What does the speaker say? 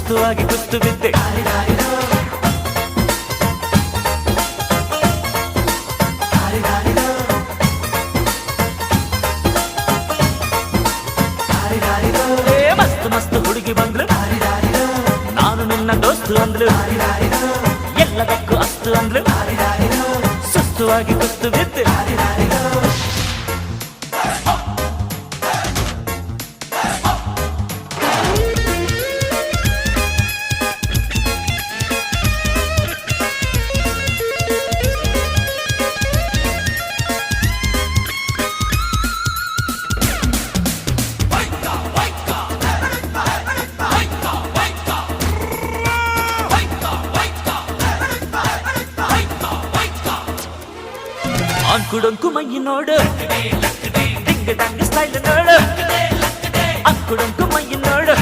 ಸುಸ್ತುವಾಗಿ ಕುಸ್ತು ಬಿದ್ದೆ ಮಸ್ತು ಮಸ್ತು ಹುಡುಗಿ ಬಂದ್ಲು ನಾನು ನಿನ್ನ ದೋಸ್ತು ಅಂದ್ಲು ಎಲ್ಲದಕ್ಕೂ ಅಸ್ತು ಅಂದ್ಲು ಸುಸ್ತುವಾಗಿ ಕುಸ್ತು ಬಿದ್ದೆ ಅಂಕುಡೊಂಕು ಮೈ ನೋಡು ಡಿಂಗ್ ಡಂಗ್ ಸ್ಟೈಲ್ ನೋಡು ಅಂಕುಡೊಂಕು ಮೈ ನೋಡು